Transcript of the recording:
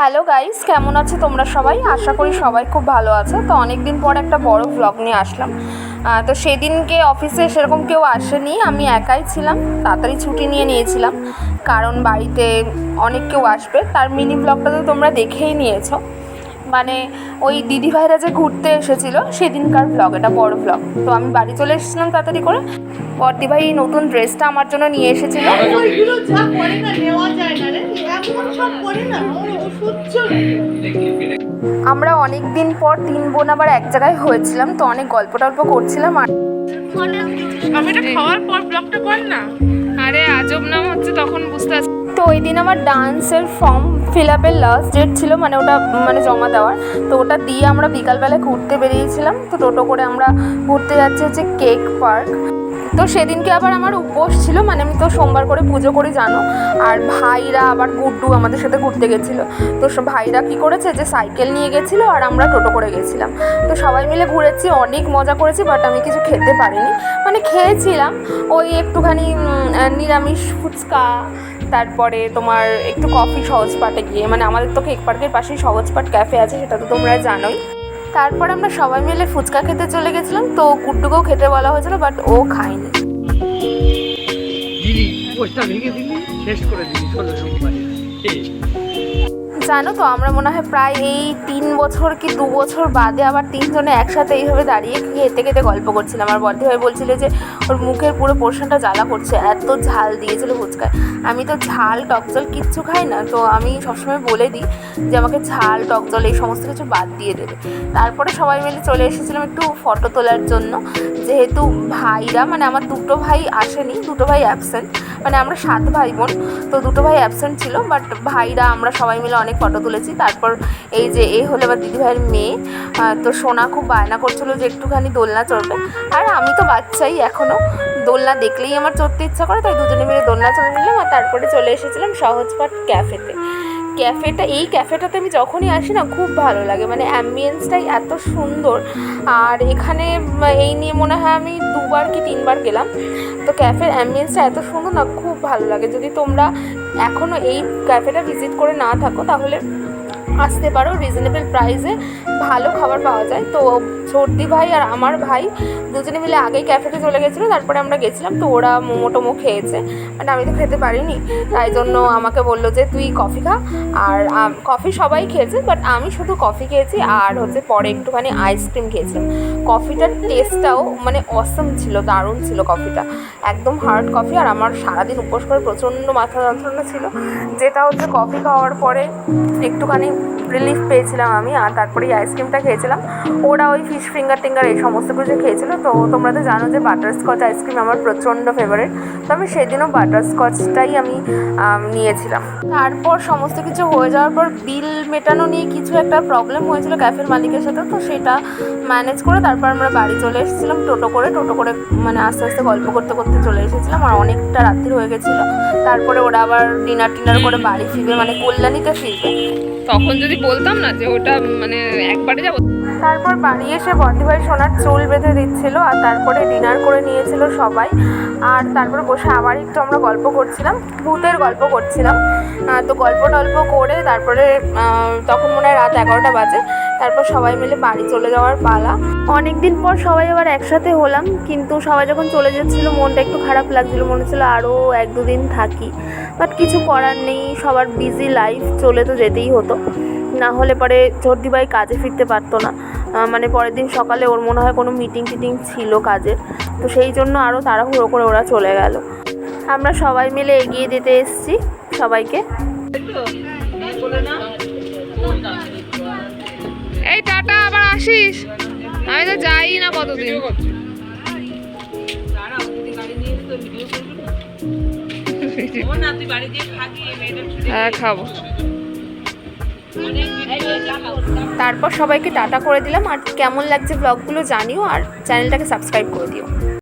Hello guys, কেমন আছো তোমরা সবাই? আশা করি সবাই খুব ভালো আছো। তো অনেক দিন পর একটা বড় ব্লগ নিয়ে আসলাম। তো সেদিনকে অফিসে সেরকম কেউ আসেনি, আমি একাই ছিলাম। তাড়াতাড়ি ছুটি নিয়েছিলাম কারণ বাড়িতে অনেক কেউ আসবে। তার মিনি ব্লগটা তো তোমরা দেখেই নিয়েছো, মানে ওই দিদিভাইরা যে ঘুরতে এসেছিলো সেদিনকার ব্লগ, এটা বড় ব্লগ। তো আমি বাড়ি চলে এসেছিলাম তাড়াতাড়ি করে। বর্দিভাই এই নতুন ড্রেসটা আমার জন্য নিয়ে এসেছিলো। আমরা অনেক দিন পর 3 বোন আবার এক জায়গায় হয়েছিলাম, তো অনেক গল্প টল্প করছিলাম। আর আমি এটা খাওয়ার পর ব্লগটা কর না, আরে আজব নাম হচ্ছে তখন বুঝতে পারছি। তো ওই দিন আমার ডান্সের ফর্ম ফিল আপের লাস্ট ডেট ছিল, মানে ওটা জমা দেওয়ার। তো ওটা দিয়ে আমরা বিকালবেলা ঘুরতে বেরিয়েছিলাম। তো টোটো করে আমরা ঘুরতে যাচ্ছি হচ্ছে কেক পার্ক। তো সেদিনকে আবার আমার উপোস ছিল, মানে আমি তো সোমবার করে পুজো করি জানো। আর ভাইরা আবার গুড্ডু আমাদের সাথে ঘুরতে গেছিলো। তো ভাইরা কী করেছে যে সাইকেল নিয়ে গেছিলো আর আমরা টোটো করে গেছিলাম। তো সবাই মিলে ঘুরেছি, অনেক মজা করেছি। বাট আমি কিছু খেতে পারিনি, মানে খেয়েছিলাম ওই একটুখানি নিরামিষ ফুচকা, তারপরে তোমার একটু কফি সহজপাটে গিয়ে, মানে আমাদের তো কেক পার্কের পাশেই সহজপাট ক্যাফে আছে, সেটা তো তোমরা জানোই। তারপর আমরা সবাই মিলে ফুচকা খেতে চলে গেছিলাম। তো গুড্ডুকেও খেতে বলা হয়েছিল, বাট ও খায়নি। জানো তো আমরা মনে হয় প্রায় এই 3 বছর কি 2 বছর বাদে আবার 3 জনে একসাথে এইভাবে দাঁড়িয়ে খেতে খেতে গল্প করছিলাম। আর বর্দিভাই বলছিল যে ওর মুখের পুরো পোর্শনটা জ্বালা করছে, এত ঝাল দিয়েছিল ফুচকায়। আমি তো ঝাল টকজল কিচ্ছু খাই না, তো আমি সবসময় বলে দিই যে আমাকে ঝাল টকজল এই সমস্ত কিছু বাদ দিয়ে দেবে। তারপরে সবাই মিলে চলে এসেছিলাম একটু ফটো তোলার জন্য, যেহেতু ভাইরা, মানে আমার 2টো ভাই আসেনি, 2টো ভাই অ্যাবসেন্ট। মানে আমরা 7 ভাই বোন, তো 2টো ভাই অ্যাবসেন্ট ছিল। বাট ভাইরা আমরা সবাই মিলে অনেক ফটো তুলেছি। তারপর এই যে এই হলো এবার দিদিভাইয়ের মেয়ে। তো সোনা খুব বায়না করছিলো যে একটুখানি দোলনা চড়বে। আর আমি তো বাচ্চাই এখনও, দোলনা দেখলেই আমার চড়তে ইচ্ছা করে, তাই দুজনে মিলে দোলনা চড়ে নিলাম। আর তারপরে চলে এসেছিলাম সহজপাট ক্যাফেতে। এই ক্যাফেটাতে আমি যখনই আসি না খুব ভালো লাগে, মানে অ্যাম্বিয়েন্সটাই এত সুন্দর। আর এখানে এই নিয়ে মনে হয় আমি 2বার কি 3বার গেলাম। তো ক্যাফের অ্যাম্বিয়েন্সটা এত সুন্দর না, খুব ভালো লাগে। যদি তোমরা এখনও এই ক্যাফেটা ভিজিট করে না থাকো তাহলে আসতে পারো, রিজনেবল প্রাইসে ভালো খাবার পাওয়া যায়। তো সর্দি ভাই আর আমার ভাই দুজনে মিলে আগেই ক্যাফেতে চলে গেছিলো, তারপরে আমরা গেছিলাম। তো ওরা মোমো টোমো খেয়েছে, মানে আমি তো খেতে পারিনি, তাই জন্য আমাকে বললো যে তুই কফি খা। আর কফি সবাই খেয়েছে, বাট আমি শুধু কফি খেয়েছি। আর হচ্ছে পরে একটুখানি আইসক্রিম খেয়েছিলাম। কফিটার টেস্টটাও মানে অসম ছিল, দারুণ ছিল কফিটা, একদম হার্ড কফি। আর আমার সারাদিন উপোস করে প্রচণ্ড মাথা যন্ত্রণা ছিল, যেটা হচ্ছে কফি খাওয়ার পরে একটুখানি রিলিফ পেয়েছিলাম আমি। আর তারপরে এই আইসক্রিমটা খেয়েছিলাম। ওরা ওই ফিশ ফিঙ্গার টিঙ্গার এই সমস্ত কিছু খেয়েছিল। তো তোমরা তো জানো যে বাটারস্কচ আইসক্রিম আমার প্রচণ্ড ফেভারিট, তো আমি সেদিনও বাটারস্কচটাই আমি নিয়েছিলাম। তারপর সমস্ত কিছু হয়ে যাওয়ার পর বিল মেটানো নিয়ে কিছু একটা প্রবলেম হয়েছিল ক্যাফের মালিকের সাথে, তো সেটা ম্যানেজ করে তারপর আমরা বাড়ি চলে এসেছিলাম টোটো করে মানে আস্তে আস্তে গল্প করতে করতে চলে এসেছিলাম। আর অনেকটা রাত্রি হয়ে গেছিলো। তারপরে ওরা আবার ডিনার করে বাড়ি ফিরবে, মানে কল্যাণীতে ফিরবে। তখন যদি বলতাম না যে ওটা মানে একবারে যাবো। তারপর বাড়ি এসে বর্দিভাই সোনার চুল বেঁধে দিচ্ছিলো। আর তারপরে ডিনার করে নিয়েছিল সবাই। আর তারপরে বসে আবার একটু আমরা গল্প করছিলাম, ভূতের গল্প করছিলাম। তো গল্প টল্প করে তারপরে তখন মনে হয় রাত 11টা বাজে। তারপর সবাই মিলে বাড়ি চলে যাওয়ার পালা। অনেক দিন পর সবাই আবার একসাথে হলাম, কিন্তু সবাই যখন চলে যাচ্ছিলো মনটা একটু খারাপ লাগছিলো, মনে হচ্ছিলো আরও 1-2 দিন থাকি। বাট কিছু করার নেই, সবার বিজি লাইফ, চলে তো যেতেই হতো, না হলে পরে চর্দিভাই কাজে ফিরতে পারতো না। মানে পরের দিন সকালে ওর মনে হয় কোনো মিটিং টিটিং ছিল কাজের, তো সেই জন্য আরও তাড়াহুড়ো করে ওরা চলে গেল। আমরা সবাই মিলে এগিয়ে দিতে এসেছি সবাইকে। এই টাটা, আবার আসিস। আমি তো যাই না কতদিন। খাবো। তারপর সবাইকে টাটা করে দিলাম। আর কেমন লাগছে ব্লগগুলো জানিও, আর চ্যানেলটাকে সাবস্ক্রাইব করে দিও।